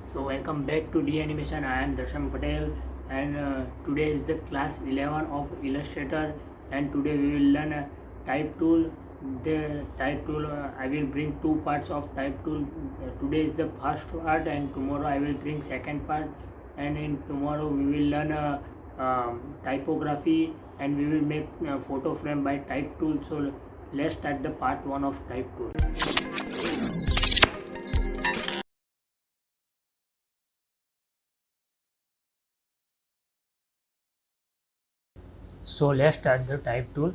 So welcome back to D Animation. I am Darshan Patel, and today is the class 11 of Illustrator, and today we will learn a type tool. The type tool, I will bring two parts of type tool. Today is the first part, and tomorrow I will bring second part. And in tomorrow we will learn typography, and we will make photo frame by type tool. So let's start the part 1 of type tool. So let's start the type tool.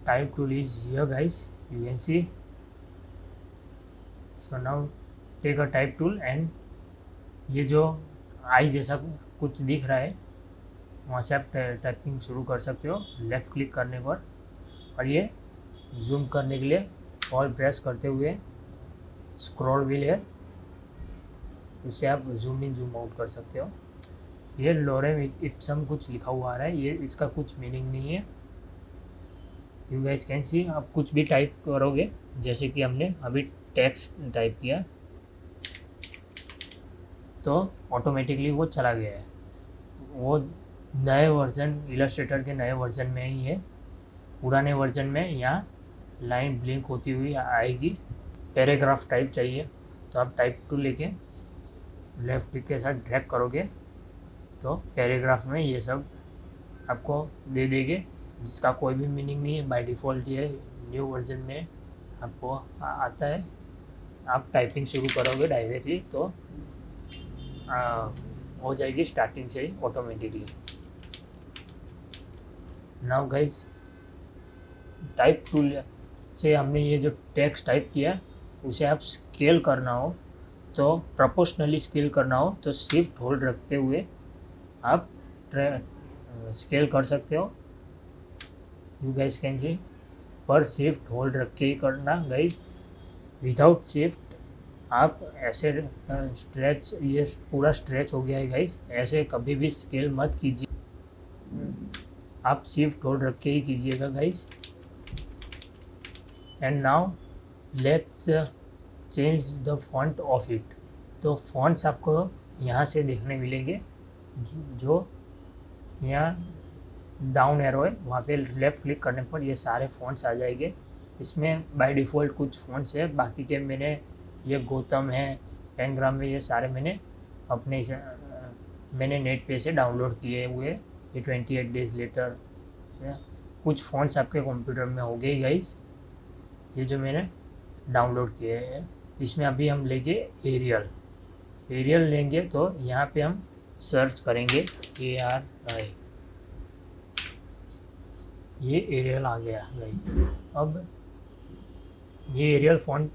Type tool is here, guys, you can see. So now take a type tool and ये जो आई जैसा कुछ दिख रहा है वहाँ से आप टाइपिंग शुरू कर सकते हो लेफ़्ट क्लिक करने पर, और ये जूम करने के लिए और प्रेस करते हुए स्क्रॉल व्हील है, उससे आप जूम इन जूम आउट कर सकते हो। ये लोरेम इप्सम कुछ लिखा हुआ आ रहा है, ये इसका कुछ मीनिंग नहीं है। यू गाइस कैन सी, आप कुछ भी टाइप करोगे, जैसे कि हमने अभी टेक्स्ट टाइप किया तो ऑटोमेटिकली वो चला गया है। वो नए वर्जन, इलस्ट्रेटर के नए वर्जन में ही है। पुराने वर्जन में यहाँ लाइन ब्लिंक होती हुई आएगी। पैराग्राफ टाइप चाहिए तो आप टाइप टू लेके लेफ़्ट क्लिक के साथ ड्रैग करोगे तो पैराग्राफ में ये सब आपको दे देंगे, जिसका कोई भी मीनिंग नहीं है। बाय डिफ़ॉल्ट ये न्यू वर्जन में आपको आता है। आप टाइपिंग शुरू करोगे डायरेक्टली तो हो जाएगी स्टार्टिंग से ही automatically. Now guys, type tool से हमने ये जो टेक्स्ट टाइप किया उसे आप स्केल करना हो तो प्रोपोर्शनली स्केल करना हो तो शिफ्ट होल्ड रखते हुए आप स्केल कर सकते हो। यू गाइज कैन सी, पर शिफ्ट होल्ड रख के ही करना गाइज। विदाउट शिफ्ट आप ऐसे स्ट्रेच, ये पूरा स्ट्रेच हो गया है गाइज, ऐसे कभी भी स्केल मत कीजिए, आप शिफ्ट होल्ड रख के ही कीजिएगा guys. And now let's change the font of it. तो फॉन्ट्स आपको यहाँ से देखने मिलेंगे, जो यहाँ डाउन एरो है वहाँ पे लेफ़्ट क्लिक करने पर ये सारे फॉन्ट्स आ जाएंगे। इसमें बाय डिफ़ॉल्ट कुछ फॉन्ट्स है, बाकी के मैंने ये गौतम है, पेंग्राम में, ये सारे मैंने नेट पे से डाउनलोड किए हुए। ये 28 डेज़ लेटर, कुछ फॉन्ट्स आपके कंप्यूटर में हो गए गाइस, ये जो मैंने डाउनलोड किए हैं। इसमें अभी हम लेंगे एरियल लेंगे तो यहाँ पे हम सर्च करेंगे ARI, ये एरियल आ गया गाइस। अब ये एरियल फॉन्ट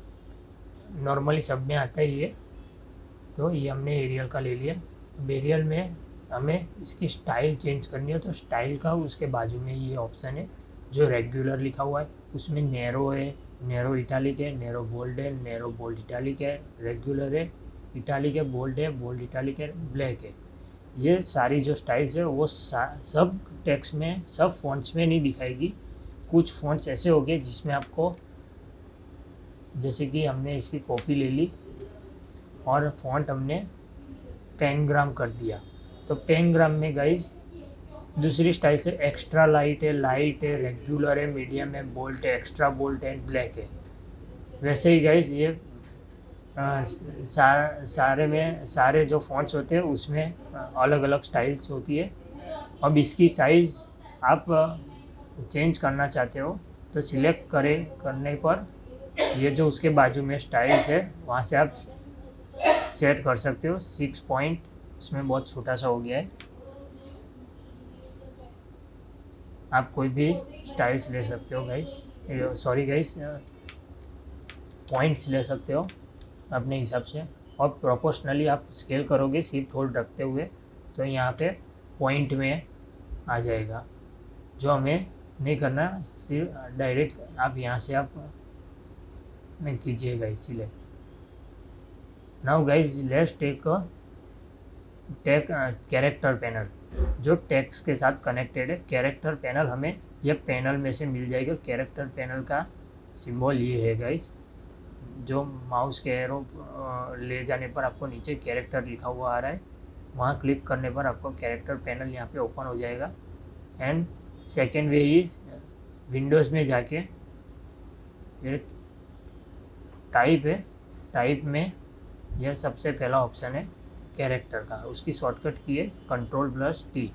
नॉर्मली सब में आता ही है, तो ये हमने एरियल का ले लिया। अब एरियल में हमें इसकी स्टाइल चेंज करनी है तो स्टाइल का उसके बाजू में ये ऑप्शन है जो रेगुलर लिखा हुआ है, उसमें नैरो है, नैरो इटालिक है, नैरो बोल्ड है, नैरो बोल्ड इटालिक है, रेगुलर है, इटालिक है, बोल्ड इटालिक है, ब्लैक है। ये सारी जो स्टाइल्स है वो सब टेक्स्ट में, सब फॉन्ट्स में नहीं दिखाएगी। कुछ फॉन्ट्स ऐसे हो गए जिसमें आपको, जैसे कि हमने इसकी कॉपी ले ली और फॉन्ट हमने पेंग्राम कर दिया, तो पेंग्राम में गाइस दूसरी स्टाइल से एक्स्ट्रा लाइट है, रेगुलर है, मीडियम है, बोल्ट है, एक्स्ट्रा बोल्ट है, ब्लैक है। वैसे ही गाइस ये सारे जो फॉन्ट्स होते हैं उसमें अलग अलग स्टाइल्स होती है। अब इसकी साइज़ आप चेंज करना चाहते हो तो सिलेक्ट करने पर ये जो उसके बाजू में स्टाइल्स है वहाँ से आप सेट कर सकते हो। 6 पॉइंट उसमें बहुत छोटा सा हो गया है, आप कोई भी स्टाइल्स ले सकते हो गाइस, सॉरी गाइस, पॉइंट्स ले सकते हो अपने हिसाब से। और प्रोपोर्शनली आप स्केल करोगे शिफ्ट होल्ड रखते हुए तो यहाँ पे पॉइंट में आ जाएगा। जो हमें नहीं करना, सिर्फ डायरेक्ट आप यहाँ से आप नहीं कीजिएगा इसीलिए। Now guys let's take character panel, जो टेक्स्ट के साथ कनेक्टेड है। कैरेक्टर पैनल हमें यह पैनल में से मिल जाएगा। कैरेक्टर पैनल का सिंबल ये है गाइस, जो माउस के एरो ले जाने पर आपको नीचे कैरेक्टर लिखा हुआ आ रहा है, वहाँ क्लिक करने पर आपको कैरेक्टर पैनल यहाँ पे ओपन हो जाएगा। And second way is Windows में जाके ये टाइप है, टाइप में यह सबसे पहला ऑप्शन है कैरेक्टर का, उसकी शॉर्टकट की है Ctrl+T।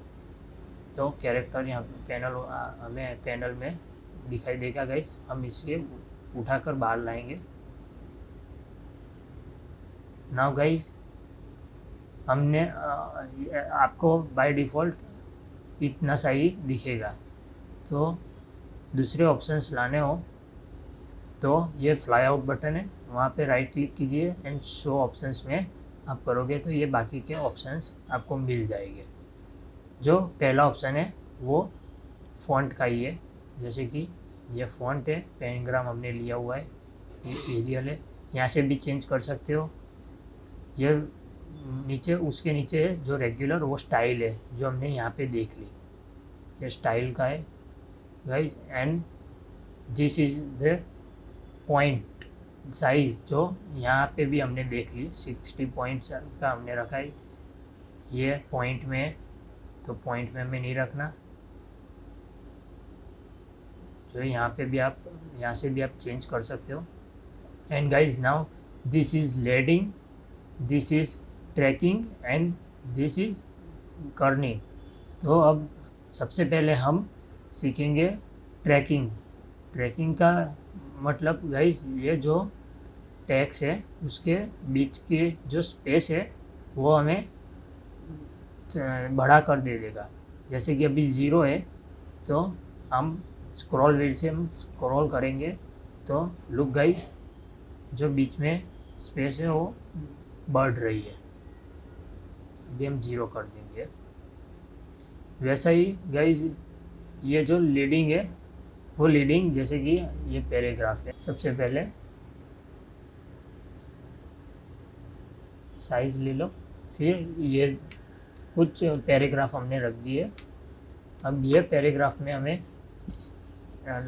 तो कैरेक्टर यहाँ पैनल हमें पैनल में दिखाई देगा गाइस। हम इसे उठाकर बाहर लाएंगे। नाउ गाइस हमने आपको बाय डिफ़ॉल्ट इतना सा ही दिखेगा। तो दूसरे ऑप्शंस लाने हो तो ये फ्लाई आउट बटन है, वहाँ पे राइट क्लिक कीजिए एंड शो ऑप्शंस में आप करोगे तो ये बाकी के ऑप्शंस आपको मिल जाएंगे। जो पहला ऑप्शन है वो फ़ॉन्ट का ही है, जैसे कि ये फ़ॉन्ट है, पेनग्राम हमने लिया हुआ है, ये एरियल है, यहाँ से भी चेंज कर सकते हो। ये नीचे उसके नीचे है जो रेगुलर, वो स्टाइल है जो हमने यहाँ पे देख ली, ये स्टाइल का है guys. And this is the point size, जो यहाँ पे भी हमने देख ली 60 पॉइंट्स का हमने रखा है। ये पॉइंट में, तो पॉइंट में हमें नहीं रखना, जो यहाँ पे भी आप, यहाँ से भी आप चेंज कर सकते हो। And guys now this is leading, this is tracking and this is kerning. तो अब सबसे पहले हम सीखेंगे ट्रैकिंग। ट्रैकिंग का मतलब गाइस ये जो टैक्स है उसके बीच के जो स्पेस है वो हमें बढ़ा कर दे देगा। जैसे कि अभी 0 है तो हम स्क्रॉल व्हील से हम स्क्रॉल करेंगे तो लुक गाइस जो बीच में स्पेस है वो बढ़ रही है। अभी हम 0 कर देंगे। वैसा ही गाइस ये जो लीडिंग है वो लीडिंग, जैसे कि ये पैराग्राफ है, सबसे पहले साइज ले लो, फिर ये कुछ पैराग्राफ हमने रख दिए। अब ये पैराग्राफ में हमें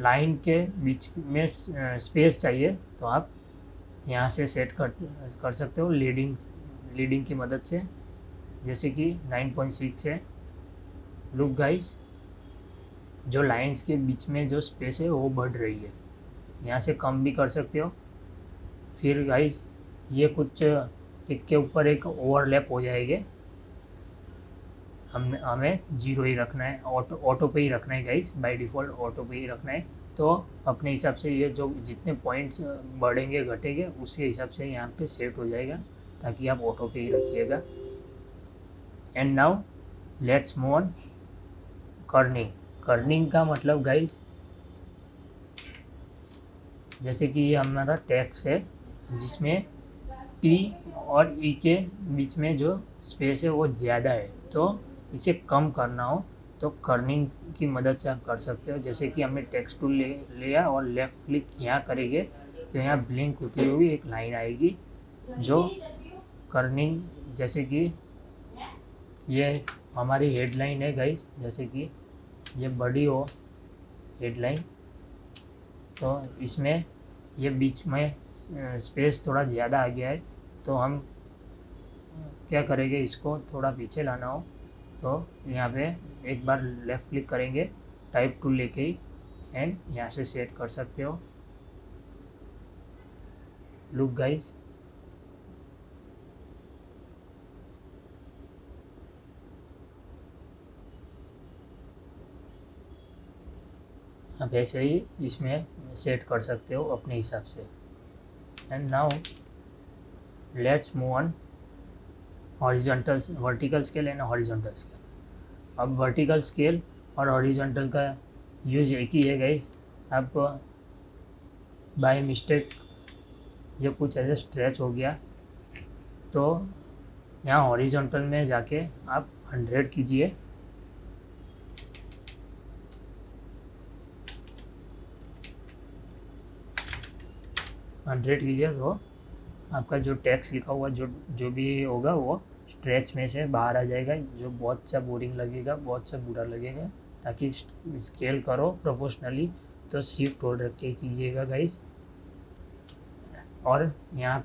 लाइन के बीच में स्पेस चाहिए तो आप यहाँ से सेट कर सकते हो लीडिंग की मदद से, जैसे कि 9.6 है। लुक गाइस जो लाइंस के बीच में जो स्पेस है वो बढ़ रही है, यहाँ से कम भी कर सकते हो। फिर गाइस ये कुछ एक के ऊपर एक ओवरलैप हो जाएंगे, हमें 0 ही रखना है, ऑटो पे ही रखना है गाइस, बाय डिफ़ॉल्ट ऑटो पे ही रखना है। तो अपने हिसाब से ये जो जितने पॉइंट्स बढ़ेंगे घटेंगे उसके हिसाब से यहाँ पे सेट हो जाएगा, ताकि आप ऑटो पे ही रखिएगा। And now let's move on Corning. Corning का मतलब गाइस जैसे कि ये हमारा टेक्स्ट है जिसमें टी और ई के बीच में जो स्पेस है वो ज़्यादा है, तो इसे कम करना हो तो कर्निंग की मदद से आप कर सकते हो। जैसे कि हमने टेक्स्ट टूल लिया और लेफ़्ट क्लिक यहाँ करेंगे तो यहाँ ब्लिंक होती हुई एक लाइन आएगी जो कर्निंग, जैसे कि ये हमारी हेडलाइन है गाइस, जैसे कि ये बड़ी हो हेडलाइन तो इसमें ये बीच में स्पेस थोड़ा ज़्यादा आ गया है, तो हम क्या करेंगे, इसको थोड़ा पीछे लाना हो तो यहाँ पे एक बार लेफ़्ट क्लिक करेंगे टाइप टूल लेके ही एंड यहाँ से सेट कर सकते हो। लुक गाइस आप ऐसे ही इसमें सेट कर सकते हो अपने हिसाब से। And now let's move on horizontal, vertical scale and horizontal scale. अब वर्टिकल स्केल और हॉरिजॉन्टल का यूज एक ही है गाइस। आप बाय मिस्टेक ये कुछ ऐसे स्ट्रेच हो गया तो यहाँ हॉरिजॉन्टल में जाके आप 100 कीजिए, तो आपका जो टेक्स्ट लिखा हुआ जो भी होगा वो स्ट्रेच में से बाहर आ जाएगा, जो बहुत सा बोरिंग लगेगा, बहुत सा बुरा लगेगा। ताकि स्केल करो प्रोपोर्शनली तो शिफ्ट होल्ड रख के कीजिएगा गाइस। और यहाँ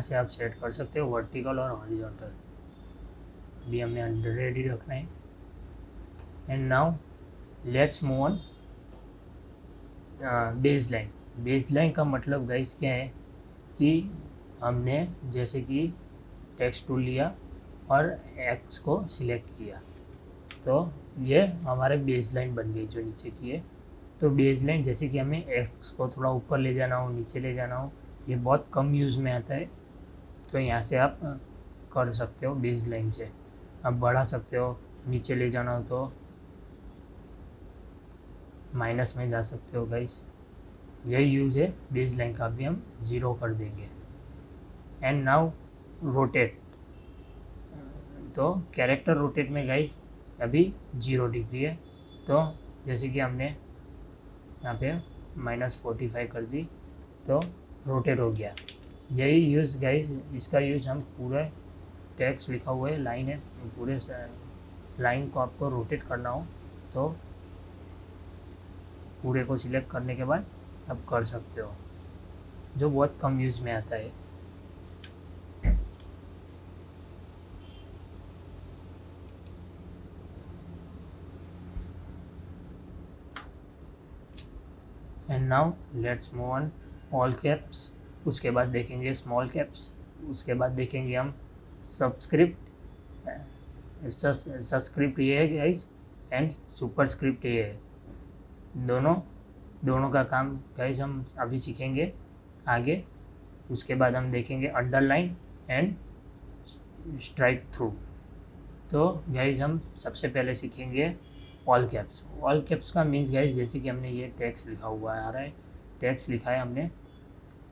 से आप सेट कर सकते हो वर्टिकल और हॉरिजॉन्टल। अभी हमने 100 ही रखना है। And now let's move on base line. Base line का मतलब गाइस क्या है कि हमने जैसे कि टेक्स्ट टूल लिया और एक्स को सिलेक्ट किया, तो ये हमारे बेस लाइन बन गई जो नीचे की है। तो बेस लाइन जैसे कि हमें एक्स को थोड़ा ऊपर ले जाना हो, नीचे ले जाना हो, ये बहुत कम यूज़ में आता है। तो यहाँ से आप कर सकते हो बेस लाइन से। आप बढ़ा सकते हो, नीचे ले जाना हो तो माइनस में जा सकते हो गाइस। यही यूज़ है बेस लाइन का। भी हम 0 कर देंगे। And now rotate. तो कैरेक्टर रोटेट में गाइस अभी 0 डिग्री है। तो जैसे कि हमने यहाँ पे -45 कर दी तो रोटेट हो गया। यही यूज़ गाइस, इसका यूज़ हम पूरे टेक्स्ट लिखा हुआ है, लाइन है, पूरे लाइन को आपको रोटेट करना हो तो पूरे को सिलेक्ट करने के बाद आप कर सकते हो, जो बहुत कम यूज़ में आता है। And now let's move on all caps. उसके बाद देखेंगे स्मॉल कैप्स। उसके बाद देखेंगे हम सबस्क्रिप्ट। सबस्क्रिप्ट ये है गाइस एंड सुपरस्क्रिप्ट ये है। दोनों का काम गाइस हम अभी सीखेंगे आगे। उसके बाद हम देखेंगे अंडरलाइन एंड स्ट्राइक थ्रू। तो गाइस हम सबसे पहले सीखेंगे ऑल कैप्स। ऑल कैप्स का मीन्स गाइस जैसे कि हमने ये टेक्स्ट लिखा हुआ है, आ रहा है टेक्स्ट लिखा है हमने।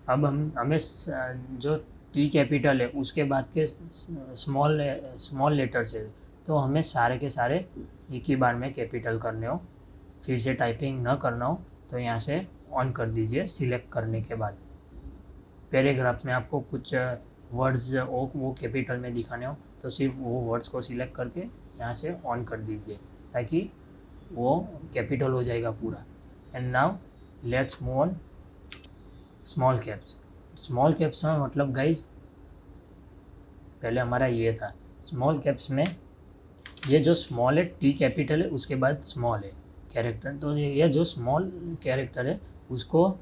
अब हमें जो टी कैपिटल है उसके बाद के स्मॉल लेटर्स है, तो हमें सारे के सारे एक ही बार में कैपिटल करने हो, फिर से टाइपिंग ना करना हो, तो यहाँ से ऑन कर दीजिए सिलेक्ट करने के बाद। पैराग्राफ में आपको कुछ वर्ड्स वो कैपिटल में दिखाने हो तो सिर्फ वो वर्ड्स को सिलेक्ट करके यहाँ से ऑन कर दीजिए, ताकि वो कैपिटल हो जाएगा पूरा। And now let's move on small caps. Small caps में मतलब गाइस पहले हमारा ये था स्मॉल कैप्स में, ये जो स्मॉल है टी कैपिटल है, उसके बाद स्मॉल है कैरेक्टर। तो ये जो स्मॉल कैरेक्टर है उसको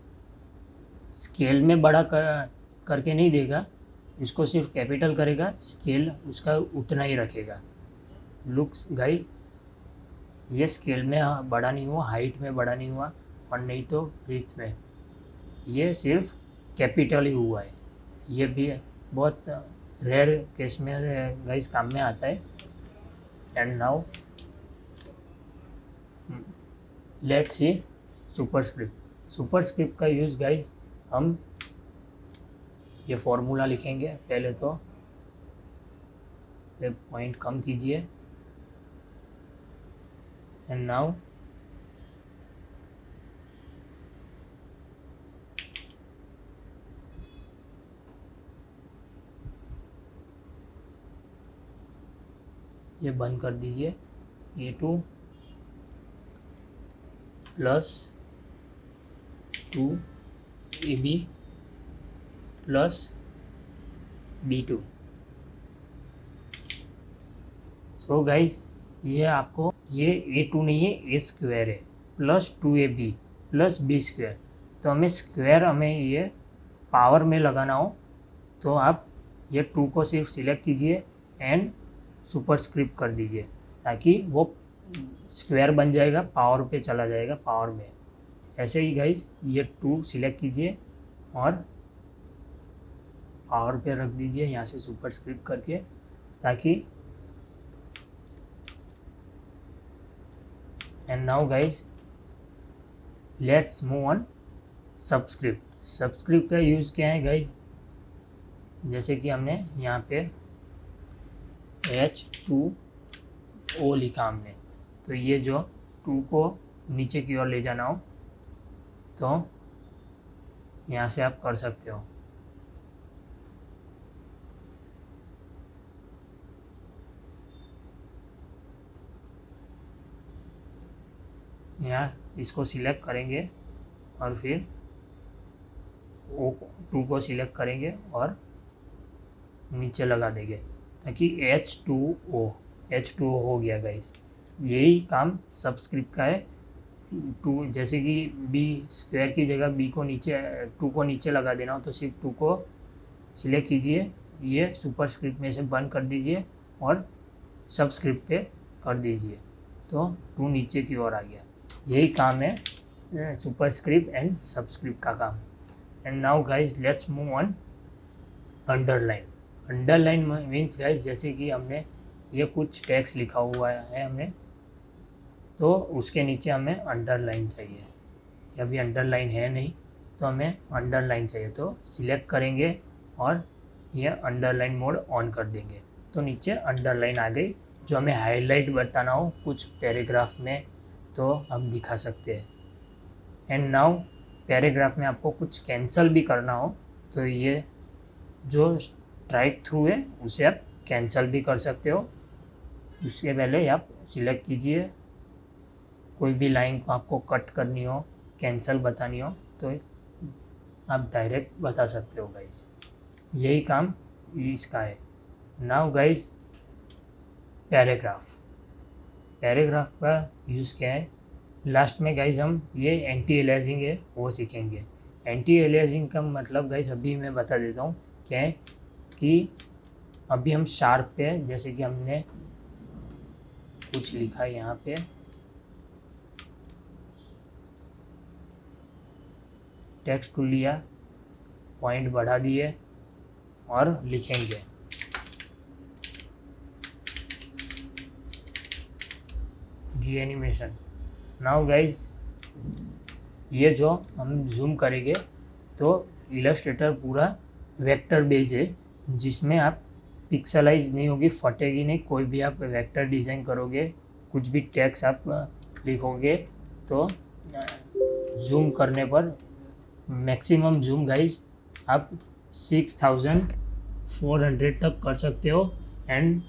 स्केल में बड़ा करके नहीं देगा, इसको सिर्फ कैपिटल करेगा, स्केल उसका उतना ही रखेगा। लुक्स गाइस ये स्केल में बड़ा नहीं हुआ, हाइट में बड़ा नहीं हुआ, और नहीं तो ब्रीथ में, ये सिर्फ कैपिटल ही हुआ है। ये भी बहुत रेयर केस में गाइस काम में आता है। And now let's see superscript. Superscript का यूज़ गाइस हम ये फॉर्मूला लिखेंगे। पहले तो ये पॉइंट कम कीजिए। एंड नाउ ये बंद कर दीजिए। A2 plus 2AB plus B2। So guys ये आपको ये A2 नहीं है, A स्क्वायर है, plus 2AB plus B square. तो हमें स्क्वायर हमें ये पावर में लगाना हो तो आप ये 2 को सिर्फ सिलेक्ट कीजिए एंड सुपरस्क्रिप्ट कर दीजिए, ताकि वो स्क्वायर बन जाएगा, पावर पे चला जाएगा, पावर में। ऐसे ही गाइस ये 2 सिलेक्ट कीजिए और पावर पे रख दीजिए यहाँ से सुपरस्क्रिप्ट करके, ताकि and now guys let's move on subscript. Subscript का यूज़ क्या है गाइस, जैसे कि हमने यहाँ पे H2O लिखा हमने, तो ये जो 2 को नीचे की ओर ले जाना हो तो यहाँ से आप कर सकते हो। यहाँ इसको सिलेक्ट करेंगे और फिर ओ टू को सिलेक्ट करेंगे और नीचे लगा देंगे ताकि H2O हो गया गाइस। यही काम सबस्क्रिप्ट का है। टू जैसे कि बी स्क्वायर की जगह बी को नीचे टू को नीचे लगा देना हो तो सिर्फ टू को सिलेक्ट कीजिए, ये सुपरस्क्रिप्ट में से बंद कर दीजिए और सबस्क्रिप्ट पे कर दीजिए तो टू नीचे की ओर आ गया। यही काम है सुपरस्क्रिप्ट एंड सबस्क्रिप्ट का काम। And now guys let's move on underline. Underline means guys जैसे कि हमने ये कुछ टेक्स्ट लिखा हुआ है हमने, तो उसके नीचे हमें अंडरलाइन चाहिए। अभी अंडरलाइन है नहीं तो हमें अंडरलाइन चाहिए, तो सिलेक्ट करेंगे और ये अंडरलाइन मोड ऑन कर देंगे तो नीचे अंडरलाइन आ गई। जो हमें हाईलाइट बताना हो कुछ पैराग्राफ में तो हम दिखा सकते हैं। एंड नाउ पैराग्राफ में आपको कुछ कैंसिल भी करना हो तो ये जो स्ट्राइक थ्रू है उसे आप कैंसिल भी कर सकते हो। उसके पहले आप सिलेक्ट कीजिए, कोई भी लाइन को आपको कट करनी हो, कैंसिल बतानी हो तो आप डायरेक्ट बता सकते हो गाइस। यही काम इसका है। नाउ गाइस पैराग्राफ का यूज़ क्या है लास्ट में गाइस हम ये एंटी एलियासिंग है वो सीखेंगे। एंटी एलियासिंग का मतलब गाइस अभी मैं बता देता हूँ क्या है कि अभी हम शार्प पे, जैसे कि हमने कुछ लिखा है यहाँ पे, टेक्स्ट टू लिया, पॉइंट बढ़ा दिए और लिखेंगे डी एनिमेशन। नाउ गाइज ये जो हम जूम करेंगे तो इलस्ट्रेटर पूरा वेक्टर बेस है जिसमें आप पिक्सलाइज नहीं होगी, फटेगी नहीं। कोई भी आप वेक्टर डिज़ाइन करोगे, कुछ भी टेक्स्ट आप लिखोगे तो जूम करने पर मैक्सिमम जूम गाइज आप 6400 तक कर सकते हो। एंड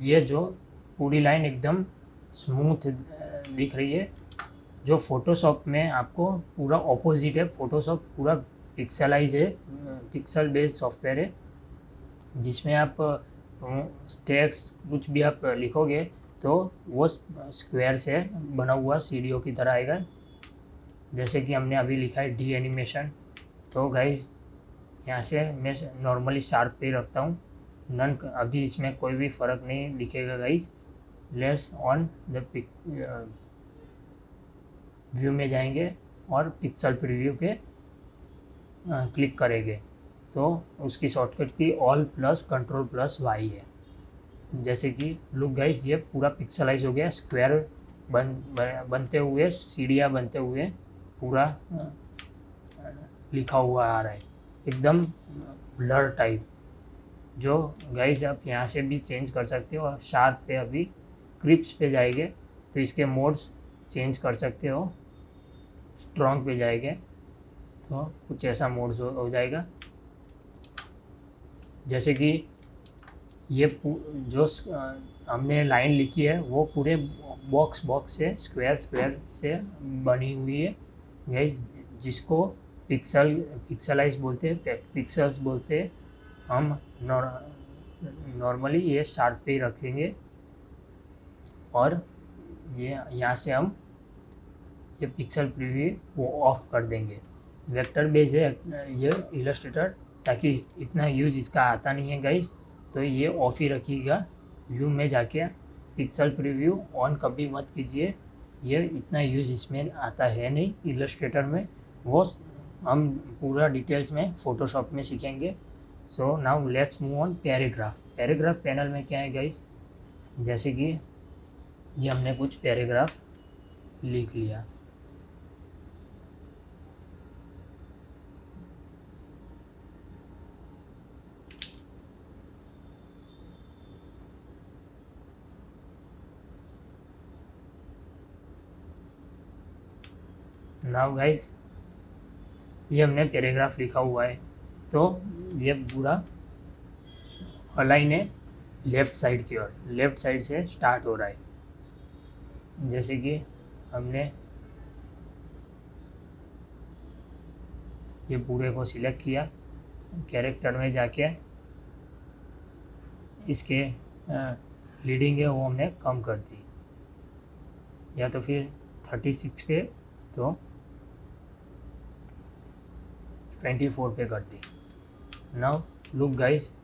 ये जो पूरी लाइन एकदम स्मूथ दिख रही है। जो फोटोशॉप में आपको पूरा ऑपोजिट है, फोटोशॉप पूरा पिक्सलाइज है, पिक्सल बेस्ड सॉफ्टवेयर है जिसमें आप टेक्स्ट कुछ भी आप लिखोगे तो वो स्क्वायर से बना हुआ सीढ़ियों की तरह आएगा। जैसे कि हमने अभी लिखा है डी एनिमेशन, तो गाइज यहाँ से मैं नॉर्मली शार्प पे रखता हूँ, नन अभी इसमें कोई भी फ़र्क नहीं दिखेगा guys. Let's on the view में जाएंगे और पिक्सल प्रीव्यू पे क्लिक करेंगे तो उसकी shortcut key alt plus control plus Y है। जैसे कि लुक गाइज ये पूरा पिक्सलाइज हो गया, स्क्वायर बनते हुए, सीढ़ियाँ बनते हुए पूरा लिखा हुआ आ रहा है, एकदम ब्लर टाइप। जो गाइज आप यहाँ से भी चेंज कर सकते हो। और शार्प पे अभी क्रिप्स पे जाएंगे तो इसके मोड्स चेंज कर सकते हो। स्ट्रॉन्ग पे जाएंगे तो कुछ ऐसा मोड्स हो जाएगा। जैसे कि ये जो हमने लाइन लिखी है वो पूरे बॉक्स से स्क्वायर से बनी हुई है गाइज, जिसको पिक्सलाइज बोलते हैं, पिक्सल्स बोलते हैं। हम नॉर्मली ये शार्प पे ही रखेंगे और ये यहाँ से हम ये पिक्सल प्रीव्यू वो ऑफ कर देंगे। वेक्टर बेस है ये इलस्ट्रेटर, ताकि इतना यूज इसका आता नहीं है गाइस, तो ये ऑफ ही रखिएगा। व्यू में जाके पिक्सल प्रीव्यू ऑन कभी मत कीजिए, ये इतना यूज इसमें आता है नहीं इलस्ट्रेटर में। वो हम पूरा डिटेल्स में फ़ोटोशॉप में सीखेंगे। So now let's move on paragraph. Paragraph panel में क्या है गाइस, जैसे कि ये हमने कुछ पैराग्राफ लिख लिया, नाउ गाइस ये हमने पैराग्राफ लिखा हुआ है तो ये पूरा अलाइन है लेफ़्ट साइड की ओर, लेफ़्ट साइड से स्टार्ट हो रहा है। जैसे कि हमने ये पूरे को सिलेक्ट किया, कैरेक्टर में जाके इसके लीडिंग है वो हमने कम कर दी, या तो फिर 36 पे तो 24 पे कर दी। नाउ लुक गाइस,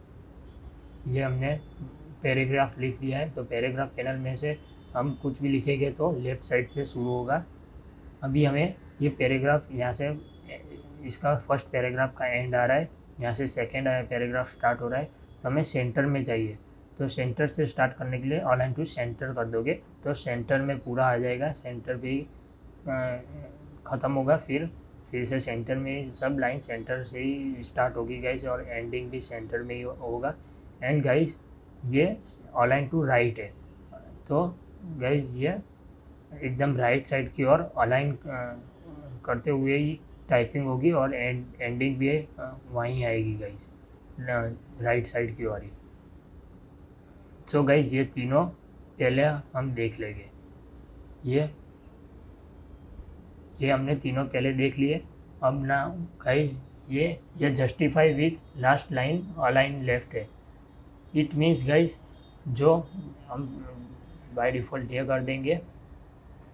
ये हमने पैराग्राफ लिख दिया है। तो पैराग्राफ पैनल में से हम कुछ भी लिखेंगे तो लेफ़्ट साइड से शुरू होगा। अभी हमें ये पैराग्राफ यहाँ से, इसका फर्स्ट पैराग्राफ का एंड आ रहा है, यहाँ से सेकेंड पैराग्राफ स्टार्ट हो रहा है, तो हमें सेंटर में चाहिए। तो सेंटर से स्टार्ट करने के लिए अलाइन टू सेंटर कर दोगे तो सेंटर में पूरा आ जाएगा, सेंटर पे ही ख़त्म होगा। फिर से सेंटर में सब लाइन सेंटर से ही स्टार्ट होगी गाइस, और एंडिंग भी सेंटर में ही होगा। एंड गाइस ये अलाइन टू राइट है, तो गाइस ये एकदम राइट साइड की ओर अलाइन करते हुए ही टाइपिंग होगी, और एंडिंग भी वहीं आएगी गाइस, राइट साइड की ओर ही। सो गाइस ये तीनों पहले हम देख लेंगे। ये हमने तीनों पहले देख लिए। अब ना गाइस ये justify with last line align left है। इट मीन्स गाइस जो हम बाय डिफ़ॉल्ट ये कर देंगे,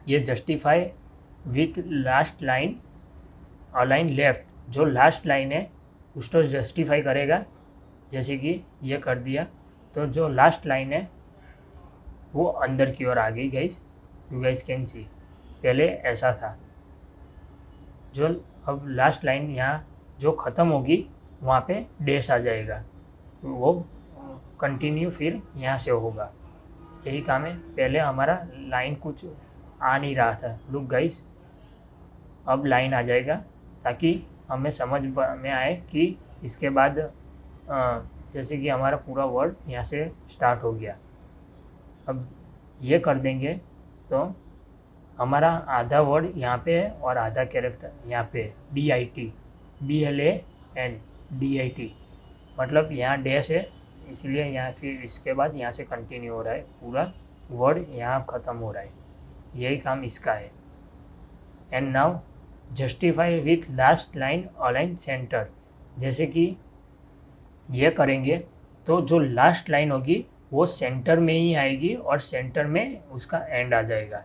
ये justify with last line align left, जो लास्ट लाइन है उसको जस्टिफाई करेगा। जैसे कि ये कर दिया, तो जो लास्ट लाइन है वो अंदर की ओर आ गई guys, you guys can see. पहले ऐसा था, जो अब लास्ट लाइन यहाँ जो ख़त्म होगी वहाँ पे डैश आ जाएगा, वो कंटिन्यू फिर यहाँ से होगा। यही काम है। पहले हमारा लाइन कुछ आ नहीं रहा था, लुक गाइस अब लाइन आ जाएगा, ताकि हमें समझ में आए कि इसके बाद जैसे कि हमारा पूरा वर्ड यहाँ से स्टार्ट हो गया। अब ये कर देंगे तो हमारा आधा वर्ड यहाँ पे है और आधा कैरेक्टर यहाँ पे है, DIT, BLAN DIT, मतलब यहाँ डैश है, इसलिए यहाँ फिर इसके बाद यहाँ से कंटिन्यू हो रहा है, पूरा वर्ड यहाँ ख़त्म हो रहा है। यही काम इसका है। And now justify with last line align centre, जैसे कि ये करेंगे तो जो लास्ट लाइन होगी वो सेंटर में ही आएगी और सेंटर में उसका एंड आ जाएगा,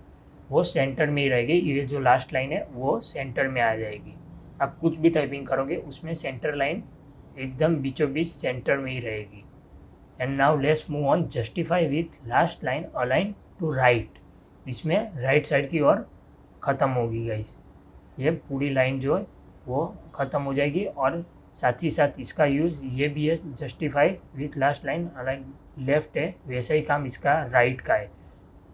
वो सेंटर में ही रहेगी। ये जो लास्ट लाइन है वो सेंटर में आ जाएगी। आप कुछ भी टाइपिंग करोगे उसमें सेंटर लाइन एकदम बीचों बीच सेंटर में ही रहेगी। And now let's move on justify with last line align to right, इसमें राइट साइड की ओर ख़त्म होगी गाइस। ये पूरी लाइन जो है वो ख़त्म हो जाएगी, और साथ ही साथ इसका यूज़ ये भी है, justify with last line align left है, वैसा ही काम इसका राइट का है,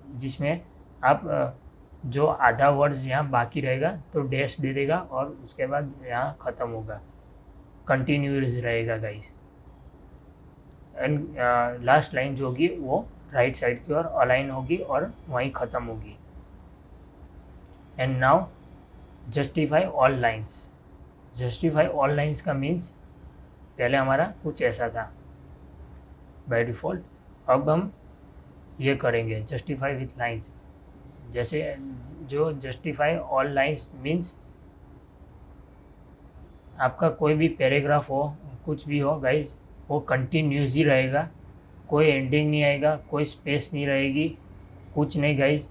जिसमें आप जो आधा वर्ड्स यहाँ बाकी रहेगा तो डैश दे देगा और उसके बाद यहाँ ख़त्म होगा, कंटिन्यूअस रहेगा गाइस। एंड लास्ट लाइन जो होगी वो राइट साइड की ओर अलाइन होगी और वहीं ख़त्म होगी। And now justify all lines. Justify all lines का मीन्स पहले हमारा कुछ ऐसा था बाय डिफ़ॉल्ट, अब हम ये करेंगे जस्टिफाई विथ लाइन्स। जैसे जो जस्टिफाई ऑल लाइन्स मीन्स आपका कोई भी पैराग्राफ हो, कुछ भी हो गाइस, वो कंटिन्यूस ही रहेगा, कोई एंडिंग नहीं आएगा, कोई स्पेस नहीं रहेगी, कुछ नहीं गाइस,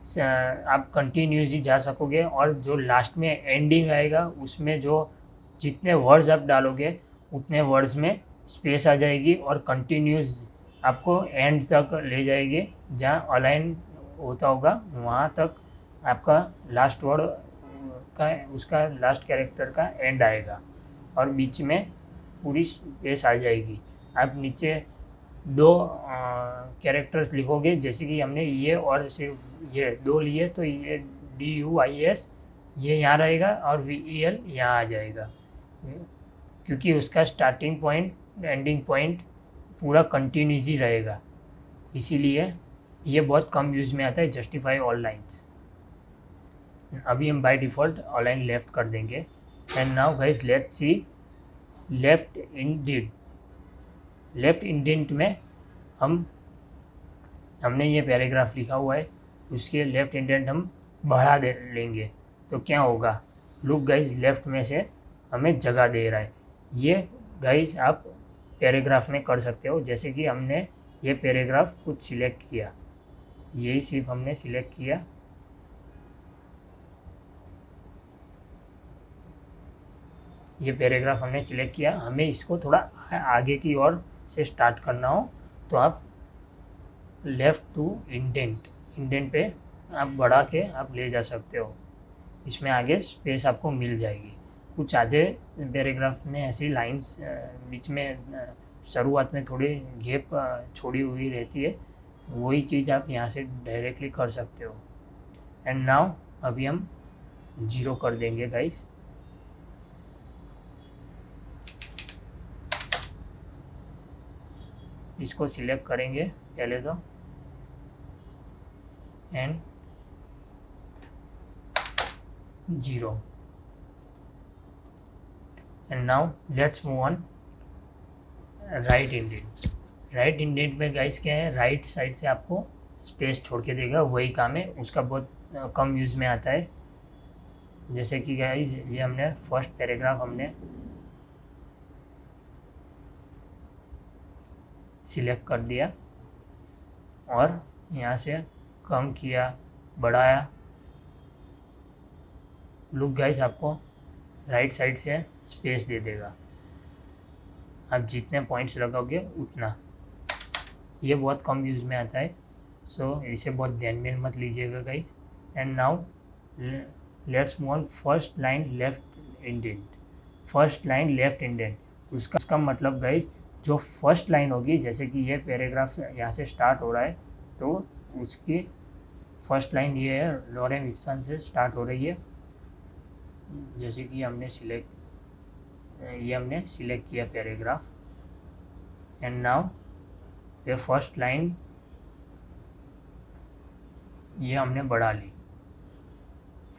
आप कंटिन्यूस ही जा सकोगे। और जो लास्ट में एंडिंग आएगा उसमें जो जितने वर्ड्स आप डालोगे उतने वर्ड्स में स्पेस आ जाएगी और कंटिन्यूस आपको एंड तक ले जाएगी, जहाँ अलाइन होता होगा वहाँ तक आपका लास्ट वर्ड का, उसका लास्ट कैरेक्टर का एंड आएगा, और बीच में पूरी स्पेस आ जाएगी। आप नीचे दो कैरेक्टर्स लिखोगे, जैसे कि हमने ये और सिर्फ ये दो लिए, तो ये DUIS ये यहाँ रहेगा और VEL यहाँ आ जाएगा, क्योंकि उसका स्टार्टिंग पॉइंट एंडिंग पॉइंट पूरा कंटिन्यूस ही रहेगा, इसीलिए ये बहुत कम यूज़ में आता है जस्टिफाई ऑल लाइन्स। अभी हम बाय डिफ़ॉल्ट अलाइन लेफ्ट कर देंगे। And now guys let's see left indent. Left indent में हमने ये पैराग्राफ लिखा हुआ है, उसके लेफ्ट इंडेंट हम बढ़ा दे लेंगे, तो क्या होगा, लुक गाइस लेफ्ट में से हमें जगह दे रहा है। ये गाइस आप पैराग्राफ में कर सकते हो। जैसे कि हमने ये पैराग्राफ कुछ सिलेक्ट किया, यही सिर्फ हमने सिलेक्ट किया, ये पैराग्राफ हमने सिलेक्ट किया। हमें इसको थोड़ा आगे की ओर से स्टार्ट करना हो तो आप लेफ़्ट टू इंडेंट पे आप बढ़ा के आप ले जा सकते हो। इसमें आगे स्पेस आपको मिल जाएगी। कुछ आधे पैराग्राफ में ऐसी लाइंस बीच में शुरुआत में थोड़ी गैप छोड़ी हुई रहती है, वही चीज़ आप यहाँ से डायरेक्टली कर सकते हो। एंड नाउ अभी हम 0 कर देंगे गाइस। इसको सिलेक्ट करेंगे पहले तो and 0 and now let's move on right indent. Right indent में गाइस क्या है, राइट साइड से आपको स्पेस छोड़ के देगा, वही काम है, उसका बहुत कम यूज़ में आता है। जैसे कि गाइस ये हमने फर्स्ट पैराग्राफ हमने सिलेक्ट कर दिया और यहाँ से कम किया, बढ़ाया। लुक गाइस आपको राइट साइड से स्पेस दे देगा, आप जितने पॉइंट्स लगाओगे उतना। ये बहुत कम यूज़ में आता है, सो इसे बहुत ध्यान में मत लीजिएगा guys. And now let's move on first line left indent. First line left indent उसका मतलब गाइस जो फर्स्ट लाइन होगी, जैसे कि ये पैराग्राफ यहाँ से स्टार्ट हो रहा है तो उसकी फर्स्ट लाइन ये है, लॉरेन विल्सन से स्टार्ट हो रही है। जैसे कि हमने सिलेक्ट किया पैराग्राफ एंड नाउ ये फर्स्ट लाइन ये हमने बढ़ा ली,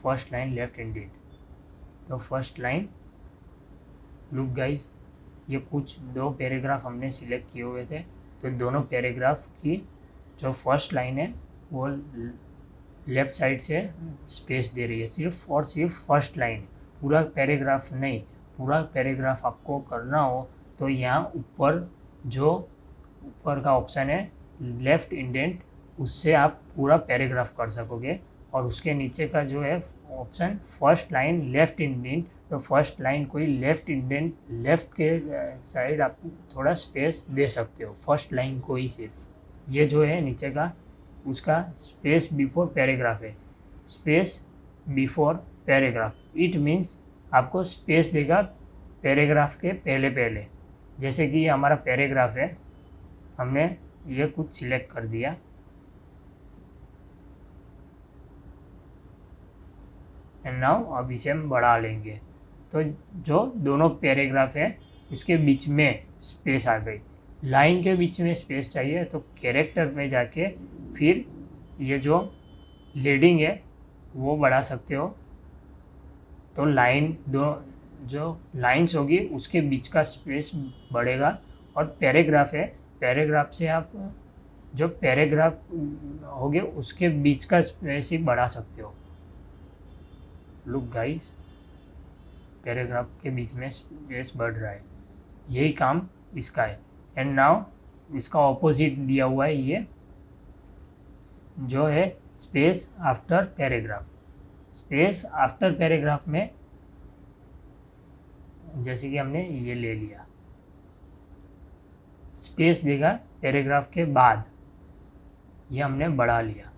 फर्स्ट लाइन लेफ्ट इंडेंट। तो फर्स्ट लाइन लुक गाइस ये कुछ 2 पैराग्राफ हमने सिलेक्ट किए हुए थे, तो दोनों पैराग्राफ की जो फर्स्ट लाइन है वो लेफ़्ट साइड से स्पेस दे रही है, सिर्फ और सिर्फ फर्स्ट लाइन, पूरा पैराग्राफ नहीं। पूरा पैराग्राफ आपको करना हो तो यहाँ ऊपर जो ऊपर का ऑप्शन है लेफ़्ट इंडेंट, उससे आप पूरा पैराग्राफ कर सकोगे। और उसके नीचे का जो है option first line left indent, तो फर्स्ट लाइन कोई लेफ़्ट इंडेंट लेफ़्ट के साइड आप थोड़ा स्पेस दे सकते हो, फर्स्ट लाइन को ही सिर्फ। ये जो है नीचे का उसका स्पेस बिफोर पैराग्राफ है, space before paragraph. It means आपको स्पेस देगा पैराग्राफ के पहले। जैसे कि ये हमारा पैराग्राफ है, हमने ये कुछ सिलेक्ट कर दिया एंड नाउ अब इसे हम बढ़ा लेंगे, तो जो दोनों पैराग्राफ है उसके बीच में स्पेस आ गई। लाइन के बीच में स्पेस चाहिए तो कैरेक्टर में जाके फिर ये जो लीडिंग है वो बढ़ा सकते हो। तो लाइन जो लाइंस होगी उसके बीच का स्पेस बढ़ेगा। और पैराग्राफ है, पैराग्राफ से आप जो पैराग्राफ होगे उसके बीच का स्पेस ही बढ़ा सकते हो। लुक गाइस पैराग्राफ के बीच में स्पेस बढ़ रहा है, यही काम इसका है। एंड नाउ इसका ऑपोजिट दिया हुआ है, ये जो है space after paragraph. Space after paragraph में जैसे कि हमने ये ले लिया, स्पेस देगा पैराग्राफ के बाद, ये हमने बढ़ा लिया।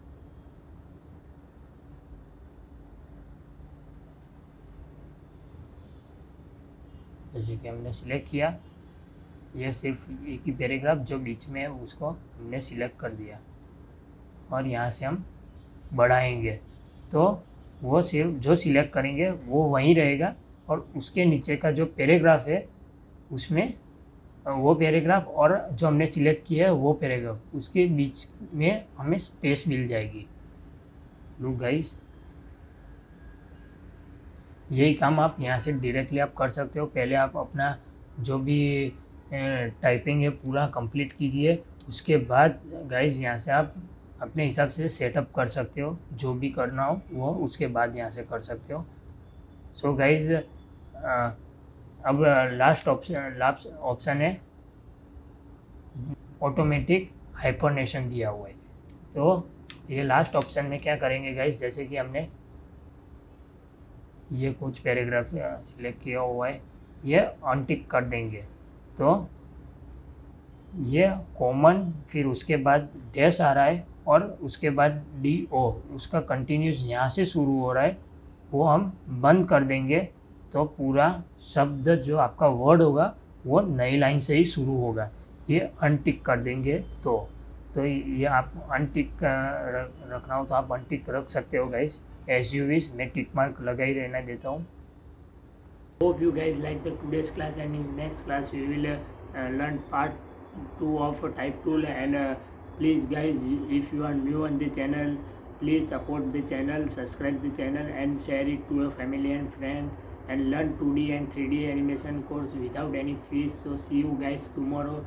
जैसे कि हमने सिलेक्ट किया, ये सिर्फ एक ही पैराग्राफ जो बीच में है उसको हमने सिलेक्ट कर दिया और यहाँ से हम बढ़ाएंगे तो वो सिर्फ जो सिलेक्ट करेंगे वो वहीं रहेगा और उसके नीचे का जो पैराग्राफ है उसमें वो पैराग्राफ और जो हमने सिलेक्ट किया है वो पैराग्राफ, उसके बीच में हमें स्पेस मिल जाएगी। लुक गाइस यही काम आप यहाँ से डायरेक्टली आप कर सकते हो। पहले आप अपना जो भी टाइपिंग है पूरा कंप्लीट कीजिए, उसके बाद गाइस यहाँ से आप अपने हिसाब से सेटअप कर सकते हो, जो भी करना हो वो उसके बाद यहाँ से कर सकते हो। सो गाइस अब लास्ट ऑप्शन है ऑटोमेटिक हाइपरनेशन दिया हुआ है। तो ये लास्ट ऑप्शन में क्या करेंगे गाइस, जैसे कि हमने ये कुछ पैराग्राफ सिलेक्ट किया हुआ है, ये अनटिक कर देंगे। तो ये कॉमन, फिर उसके बाद डैश आ रहा है और उसके बाद DO, उसका कंटिन्यूस यहाँ से शुरू हो रहा है, वो हम बंद कर देंगे। तो पूरा शब्द जो आपका वर्ड होगा वो नई लाइन से ही शुरू होगा। ये अनटिक कर देंगे। तो ये आप अनटिक रखना हो तो आप अनटिक रख सकते हो गाइस, एज यू विश। मैं टिक मार्क लगा ही रहना देता हूँ। Hope you guys like the today's class, and in next class we will learn part 2 of type tool. And please guys, if you are new on the channel, please support the channel, subscribe the channel and share it to your family and friend, and learn 2D and 3D animation course without any fees. So see you guys tomorrow.